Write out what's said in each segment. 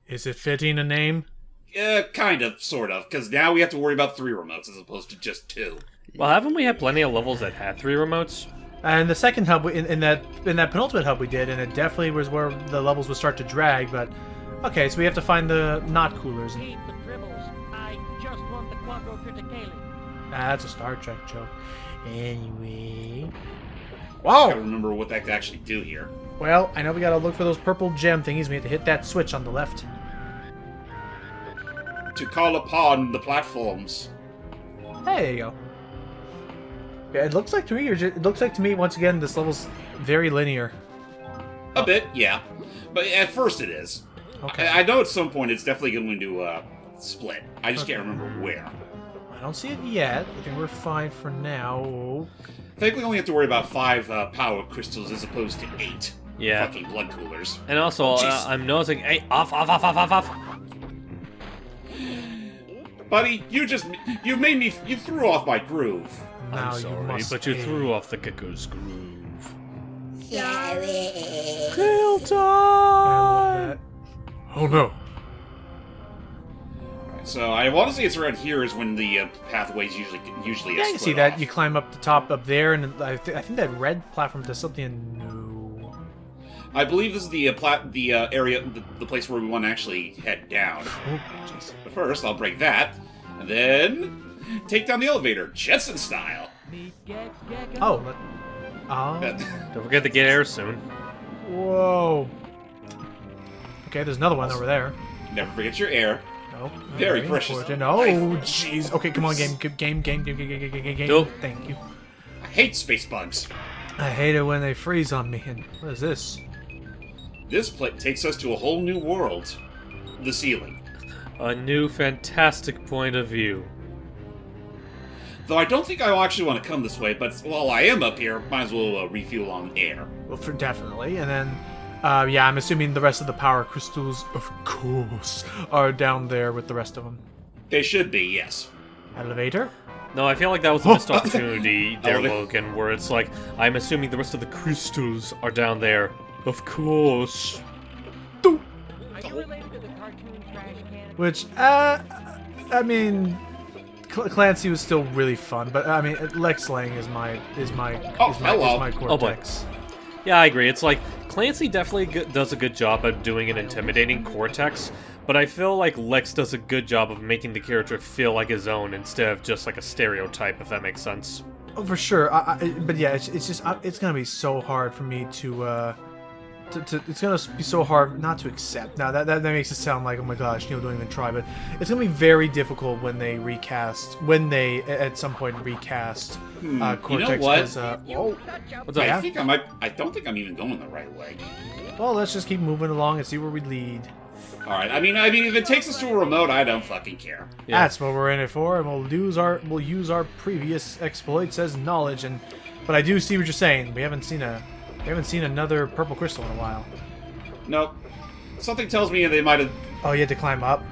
Is it fitting a name? Kind of, sort of, because now we have to worry about 3 remotes as opposed to just 2. Well, haven't we had plenty of levels that had 3 remotes? And the second hub, in that penultimate hub we did, and it definitely was where the levels would start to drag, but... Okay, so we have to find the not coolers. Keep the dribbles. I just want the Quadro Criticale. That's a Star Trek joke. Anyway... I Whoa! gotta remember what that could actually do here. Well, I know we gotta look for those purple gem thingies. We have to hit that switch on the left. To call upon the platforms. Hey, there you go. Yeah, it looks like to me, it looks like to me, once again, this level's very linear. A bit, yeah. But at first it is. Okay. I know at some point it's definitely going to split. I just can't remember where. I don't see it yet. I think we're fine for now. I think we only have to worry about 5 power crystals as opposed to 8. Yeah. Fucking blood coolers. And also, I'm noticing... Hey, off. Buddy, you threw off my groove. Now I'm sorry, you must but you pay. threw off the Gecko's groove. Kill time! Oh no. So I want to say it's around here is when the pathways usually Yeah, you split see that. off. You climb up the top up there, and I think that red platform does something new. I believe this is the area, the place where we want to actually head down. Oh, jeez. But first, I'll break that, and then take down the elevator, Jetson style. Oh. Oh. Don't forget to get air soon. Whoa. Okay, there's another one over there. Never forget your air. Oh, Very precious. important. Oh, jeez. Okay, come on, game. Nope. Thank you. I hate space bugs. I hate it when they freeze on me. And what is this? This takes us to a whole new world. The ceiling. A new fantastic point of view. Though I don't think I actually want to come this way, but while I am up here, might as well refuel on air. Well, definitely. And then, yeah, I'm assuming the rest of the power crystals, of course, are down there with the rest of them. They should be, yes. Elevator? No, I feel like that was a missed opportunity there, Okay. Logan, where it's like, I'm assuming the rest of the crystals are down there. Of course. Are you related to the cartoon trash can? Which, I mean, Clancy was still really fun, but I mean, Lex Lang is my hello. Cortex. Yeah, I agree. It's like, Clancy definitely does a good job at doing an intimidating Cortex, but I feel like Lex does a good job of making the character feel like his own instead of just like a stereotype, if that makes sense. Oh, for sure. But yeah, it's just it's gonna be so hard for me to it's gonna be so hard not to accept. Now that makes it sound like, oh my gosh, Neil, don't even try. But it's gonna be very difficult when they at some point recast Cortex. You know what? 'Cause, What's up? Yeah. I don't think I'm even going the right way. well, let's just keep moving along and see where we lead. Alright, I mean, if it takes us to a remote, I don't fucking care. Yeah. That's what we're in it for, and we'll use our previous exploits as knowledge. But I do see what you're saying. We haven't seen another purple crystal in a while. Nope. Something tells me they might have... Oh, you had to climb up.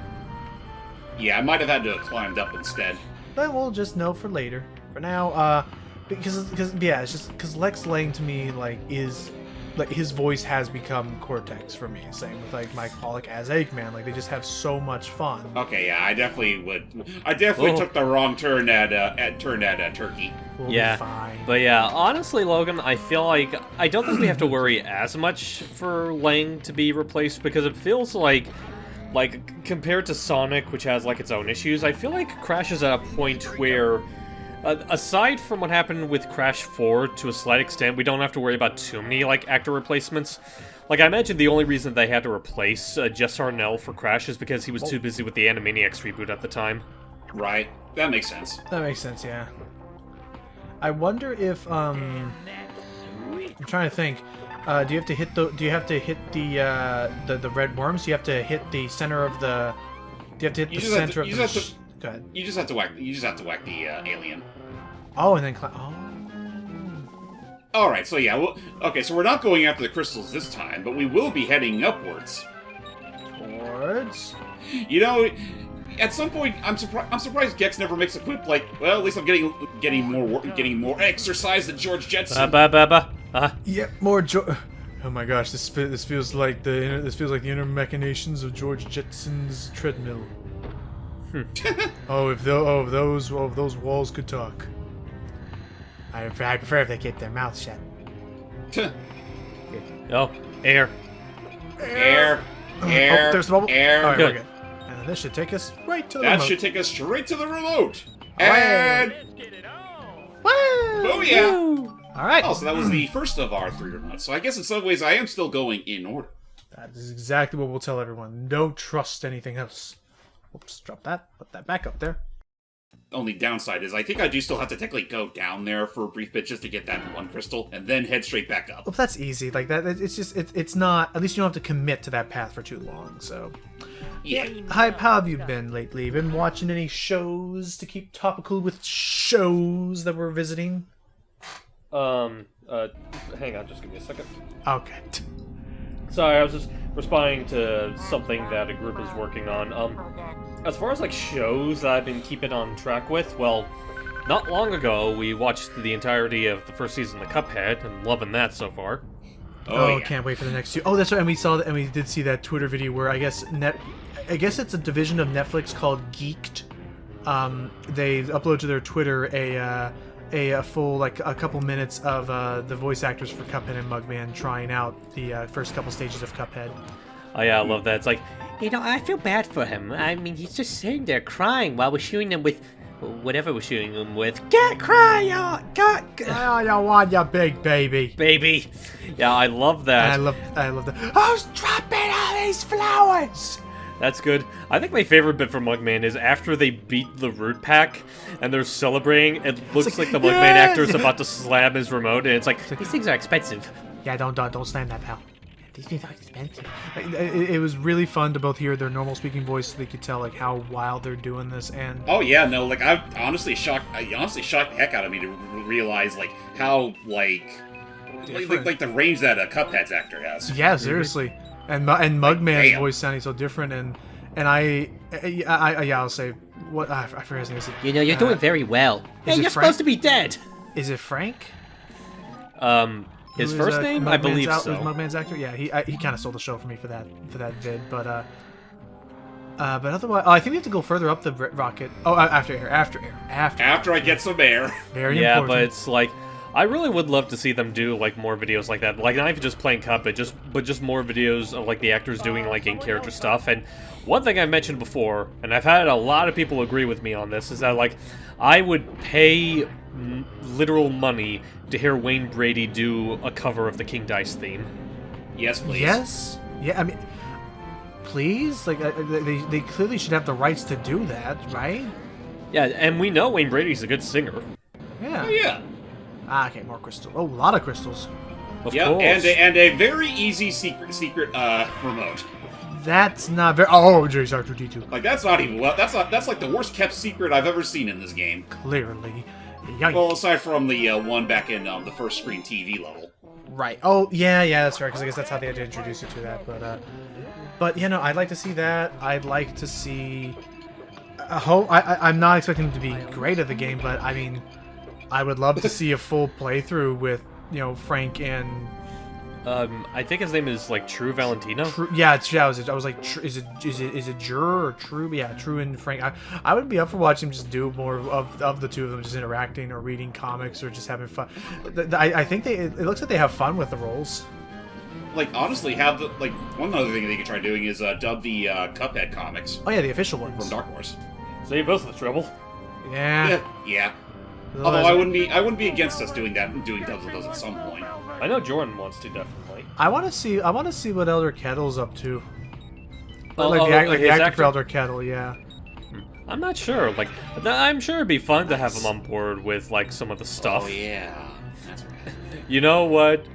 Yeah, I might have had to have climbed up instead. But we'll just know for later. For now, because yeah, it's just because Lex Lang to me is his voice has become Cortex for me. Same with like Mike Pollock as Eggman. Like they just have so much fun. Okay, yeah, I definitely took the wrong turn at Turkey. We'll Yeah, be fine. but yeah, honestly, Logan, I feel like I don't think we have to worry as much for Lang to be replaced because it feels like compared to Sonic, which has like its own issues, I feel like Crash is at a point where, aside from what happened with Crash 4 to a slight extent, we don't have to worry about too many like actor replacements. Like I imagine the only reason they had to replace Jess Arnell for Crash is because he was too busy with the Animaniacs reboot at the time. Right, that makes sense. That makes sense. Yeah. I wonder if I'm trying to think. Do you have to hit the red worms? Do you have to hit the center of the? Do you have to hit the center of the? Go ahead. You just have to whack the alien. Oh, and then All right, so yeah, okay, so we're not going after the crystals this time, but we will be heading upwards. towards. You know, at some point, I'm surprised Gex never makes a quip like, well, at least I'm getting more exercise than George Jetson. Ba ba ba ba. Yeah, more Oh my gosh, this feels like the inner machinations of George Jetson's treadmill. If those walls could talk. I prefer if they keep their mouths shut. Oh, air. Air. Oh, there's the bubble. Air. All right, Good. we're good. And then this should take us right to the That remote. should take us straight to the remote. And oh yeah. All right. Oh, so that was the first of our 3 remotes. So I guess in some ways I am still going in order. That is exactly what we'll tell everyone. Don't trust anything else. Oops, drop that. Put that back up there. Only downside is I think I do still have to technically go down there for a brief bit just to get that 1 crystal, and then head straight back up. Well, that's easy. Like that. It's just. It's not. At least you don't have to commit to that path for too long. So. Yeah. Hype, how have you been lately? Been watching any shows to keep topical with shows that we're visiting? Hang on, just give me a second. Okay. Sorry, I was just responding to something that a group is working on. As far as like shows that I've been keeping on track with, well, not long ago we watched the entirety of the first season of Cuphead, and loving that so far. Oh, yeah. Can't wait for the next 2. Oh, that's right. And we did see that Twitter video where I guess it's a division of Netflix called Geeked. They upload to their Twitter a full a couple minutes of the voice actors for Cuphead and Mugman trying out the first couple stages of Cuphead. Oh yeah, I love that. It's like, I feel bad for him. I mean, he's just sitting there crying while we're shooting him with whatever we're shooting him with. Get cry, Oh, you want your big baby. baby. Yeah, I love that. And I love that. Who's dropping all these flowers? That's good. I think my favorite bit from Mugman is after they beat the root pack and they're celebrating, it looks like the Mugman actor is about to slam his remote, and it's like, These things are expensive. Yeah, don't slam that, pal. These things are expensive. It was really fun to both hear their normal speaking voice, so they could tell how wild they're doing this, and Oh yeah, no, I honestly shocked the heck out of me to realize how like the range that a Cuphead's actor has. yeah, seriously, and Mugman's Damn. voice sounding so different, and I'll say what I forget his name. Is it, You're doing very well. Hey, it you're Frank? supposed to be dead. Is it Frank? His Who is, first name, I Mugman's believe who's so. Mugman's actor. Yeah, he kind of stole the show for me for that vid, but otherwise, I think we have to go further up the rocket. Oh, after air. After I get some air. Very Yeah, important. but it's like, I really would love to see them do more videos like that. Like, not even just playing Cuphead, but just more videos of the actors doing in-character stuff. And one thing I mentioned before, and I've had a lot of people agree with me on this, is that I would pay literal money to hear Wayne Brady do a cover of the King Dice theme. Yes, please. Yes. Yeah, I mean, please. They clearly should have the rights to do that, right? Yeah, and we know Wayne Brady's a good singer. Yeah. Oh yeah. Okay, more crystals. Oh, a lot of crystals. Of Yeah, course. and a very easy secret remote. That's not very. Oh, jeez, R2D2. That's not even that's the worst kept secret I've ever seen in this game. Clearly. Yikes. Well, aside from the one back in the first screen TV level. Right. Oh, yeah, that's right. Because I guess that's how they had to introduce you to that. But I'd like to see that. I'd like to see. I'm not expecting them to be great at the game, but I mean, I would love to see a full playthrough with Frank and. I think his name is True Valentino. Yeah, I was like, is it Jur or True? Yeah, True and Frank. I would be up for watching them just do more of the two of them, just interacting or reading comics or just having fun. I think it looks like they have fun with the roles. Honestly, have the one other thing they could try doing is dub the Cuphead comics Oh yeah, the official ones. from Dark Horse. Save us the trouble. Yeah. Yeah. Although I wouldn't be against us doing that and doing dubs of those at some point. I know Jordan wants to, definitely. I want to see what Elder Kettle's up to. Oh, the his actor actor? for Elder Kettle, yeah. I'm not sure. I'm sure it'd be fun to have him on board with some of the stuff. Oh yeah. That's right. You know what?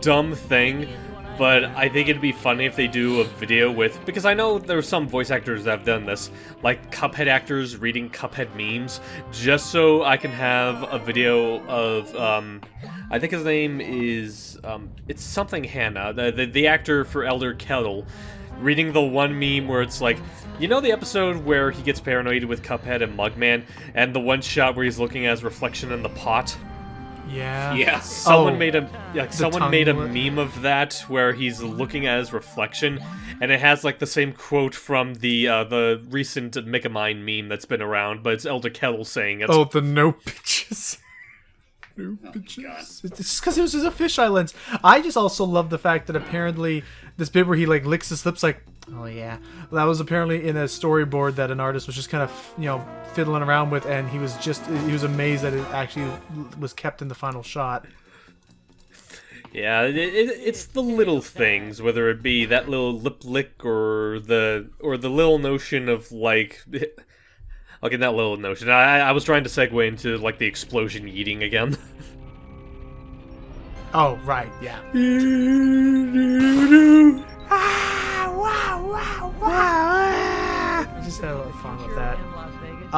Dumb thing, but I think it'd be funny if they do a video with, because I know there's some voice actors that have done this, like Cuphead actors reading Cuphead memes, just so I can have a video of, I think his name is, it's something Hannah, the actor for Elder Kettle, reading the one meme where it's you know the episode where he gets paranoid with Cuphead and Mugman, and the one shot where he's looking at his reflection in the pot? Yeah. Yeah. Someone Oh, made a tongue made a lick. meme of that where he's looking at his reflection, and it has like the same quote from the recent Megamind meme that's been around, but it's Elder Kettle saying it. Oh, the no bitches. No God. bitches. It's just because it was just a fisheye lens. I just also love the fact that apparently this bit where he like licks his lips like, oh yeah, that was apparently in a storyboard that an artist was just kind of, you know, fiddling around with, and he was amazed that it actually was kept in the final shot. Yeah, it's the little things, whether it be that little lip lick or the little notion of like. Okay, that little notion. I was trying to segue into like the explosion eating again. Oh right, yeah. I just had a lot of fun with that. In Las Vegas.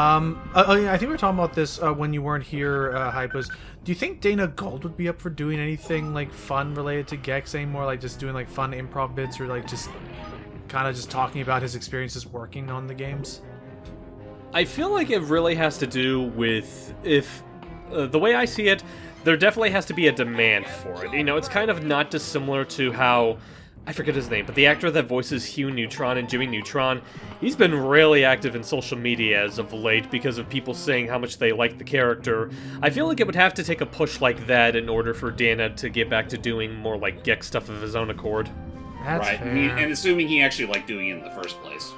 Oh yeah, I think we were talking about this when you weren't here, Hype. Was, do you think Dana Gold would be up for doing anything like fun related to Gex anymore? Like just doing like fun improv bits, or like just kind of just talking about his experiences working on the games? I feel like it really has to do with if the way I see it, there definitely has to be a demand for it. You know, it's kind of not dissimilar to how I forget his name, but the actor that voices Hugh Neutron and Jimmy Neutron, he's been really active in social media as of late because of people saying how much they like the character. I feel like it would have to take a push like that in order for Dana to get back to doing more like Gex stuff of his own accord. That's Right. fair. And assuming he actually liked doing it in the first place.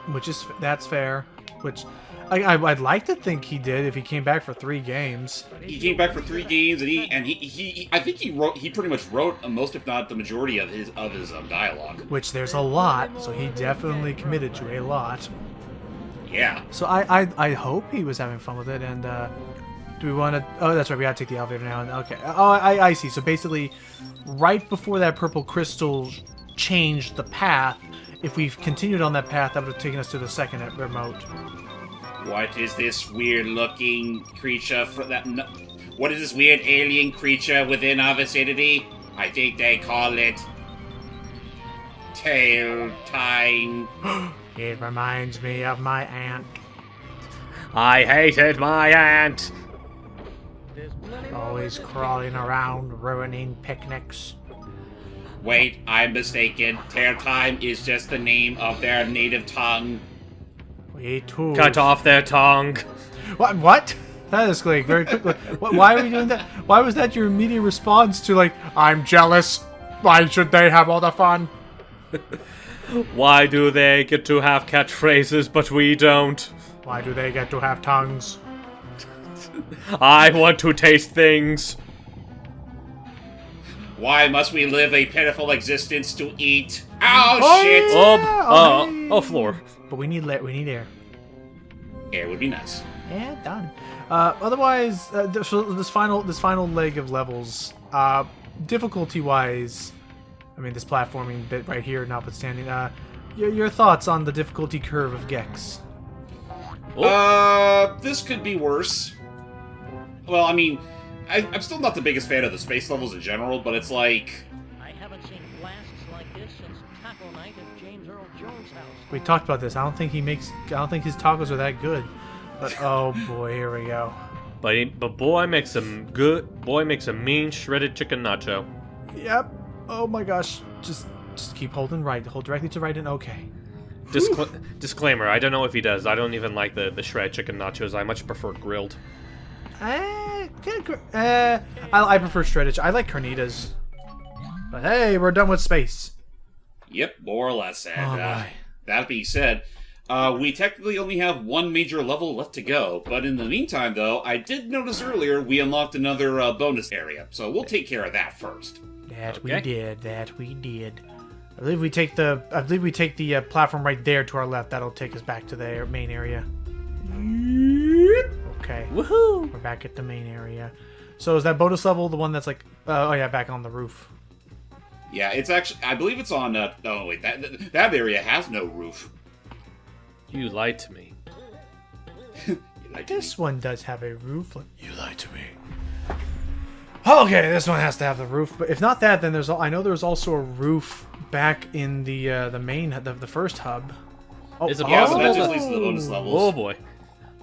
That's fair. Which I'd like to think he did if he came back for 3 games. He came back for 3 games, and he I think he pretty much wrote most, if not the majority, of his dialogue. Which there's a lot, so he definitely committed to a lot. Yeah. So I hope he was having fun with it. And do we want to? Oh, that's right. We gotta take the elevator now. Okay. Oh, I see. So basically, right before that purple crystal changed the path, if we've continued on that path, that would have taken us to the second remote. What is this weird-looking creature what is this weird alien creature within our vicinity? I think they call it Tail Time. It reminds me of my aunt. I hated my aunt! There's plenty more Always witnesses. crawling around, ruining picnics. Wait, I'm mistaken. Tail Time is just the name of their native tongue. We too. Cut off their tongue. What? That escalated very quickly. Why are we doing that? Why was that your immediate response to like, I'm jealous? Why should they have all the fun? Why do they get to have catchphrases but we don't? Why do they get to have tongues? I want to taste things. Why must we live a pitiful existence to eat? Oh, shit! Oh, floor. But we need air. Air would be nice. Yeah, done. Otherwise, so this final leg of levels, difficulty-wise, I mean, this platforming bit right here, notwithstanding, your thoughts on the difficulty curve of Gex? This could be worse. Well, I mean, I'm still not the biggest fan of the space levels in general, but it's like... I haven't seen blasts like this since Taco Night at James Earl Jones' house. We talked about this. I don't think his tacos are that good. But oh boy, here we go. But boy makes a mean shredded chicken nacho. Yep. Oh my gosh. Just keep holding right. Hold directly to right and okay. Disclaimer, I don't know if he does. I don't even like the shredded chicken nachos. I much prefer grilled. I prefer shredded. I like carnitas. But hey, we're done with space. Yep, more or less. And Oh, boy. that being said, we technically only have 1 major level left to go. But in the meantime, though, I did notice earlier we unlocked another bonus area. So we'll take care of that first. That Okay. we did. I believe we take the platform right there to our left. That'll take us back to the main area. Okay. Woohoo! We're back at the main area. So is that bonus level the one that's like... oh yeah, back on the roof. Yeah, it's actually... I believe it's on... oh, wait. That area has no roof. You lied to me. You like This one does have a roof. You lied to me. Okay, this one has to have the roof. But if not that, then there's... I know there's also a roof back in the main... the first hub. Oh, Is it Yeah, but that possible just leads to the bonus levels. Oh boy.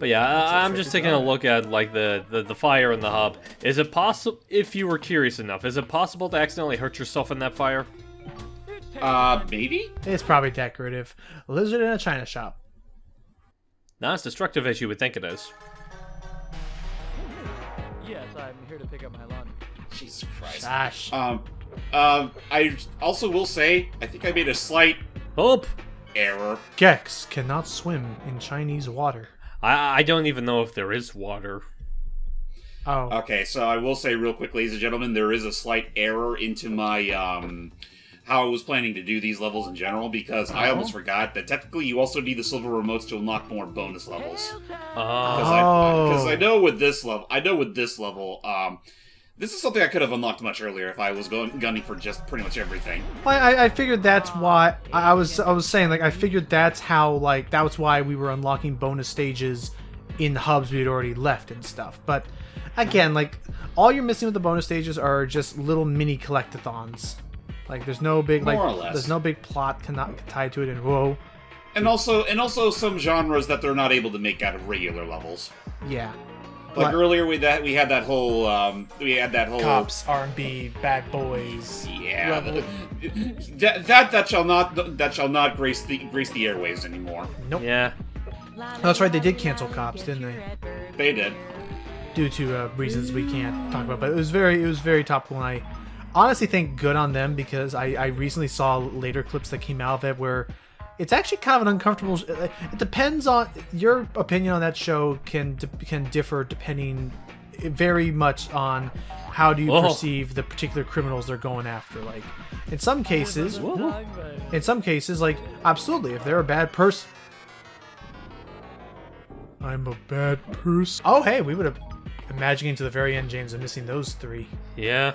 But yeah, I'm just taking a look at like the fire in the hub. Is it possible, if you were curious enough, is it possible to accidentally hurt yourself in that fire? Maybe? It's probably decorative. A lizard in a china shop. Not as destructive as you would think it is. Yes, I'm here to pick up my laundry. Jesus Christ. Gosh. I also will say, I think I made a slight Oh, error. Gex cannot swim in Chinese water. I don't even know if there is water. Oh. Okay, so I will say real quick, ladies and gentlemen, there is a slight error into my, how I was planning to do these levels in general, because I almost forgot that technically you also need the silver remotes to unlock more bonus levels. Because I know with this level, this is something I could have unlocked much earlier if I was gunning for just pretty much everything. I figured that's why I was saying, like, I figured that's how, like, that was why we were unlocking bonus stages in the hubs we had already left and stuff. But again, like, all you're missing with the bonus stages are just little mini collectathons. Like, there's no big, like, More or less. there's no big plot tied to it, and whoa. And also some genres that they're not able to make out of regular levels. Yeah. Like But- earlier we had that whole Cops, R&B, bad boys. Yeah, level. that shall not grace the airwaves anymore. Nope. Yeah. Oh, that's right, they did cancel Cops, didn't they? They did. Due to reasons we can't talk about, but it was very topical, and I honestly think good on them, because I recently saw later clips that came out of it where it's actually kind of an uncomfortable. It depends on your opinion on that show can differ depending very much on how do you perceive the particular criminals they're going after. Like in some cases, like absolutely, if they're a bad person. I'm a bad person. Oh, hey, we would have imagining to the very end, James, and missing those three. Yeah.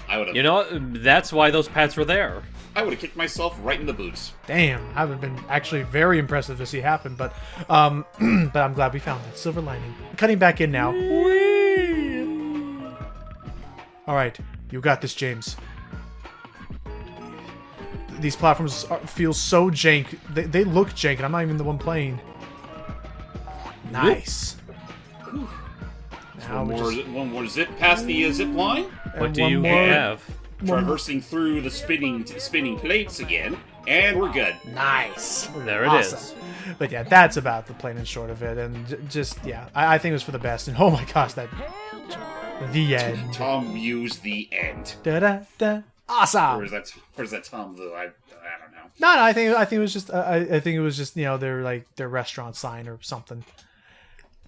I would have. You know what? That's why those pads were there. I would have kicked myself right in the boots. Damn, I would have been actually very impressive to see happen, but but I'm glad we found that silver lining. Cutting back in now. All right, you got this, James. These platforms feel so jank. They look jank, and I'm not even the one playing. Nice. Now One more zip past the zip line. What do you have? Traversing through the spinning plates again, and we're good. Nice. There it is. Awesome. But yeah, that's about the plain and short of it, and just yeah, I think it was for the best. And oh my gosh, that the end. Tom used the end. Da da da. Awesome. Where's that Tom Blue? I don't know. No, I think it was just I think it was just their restaurant sign or something.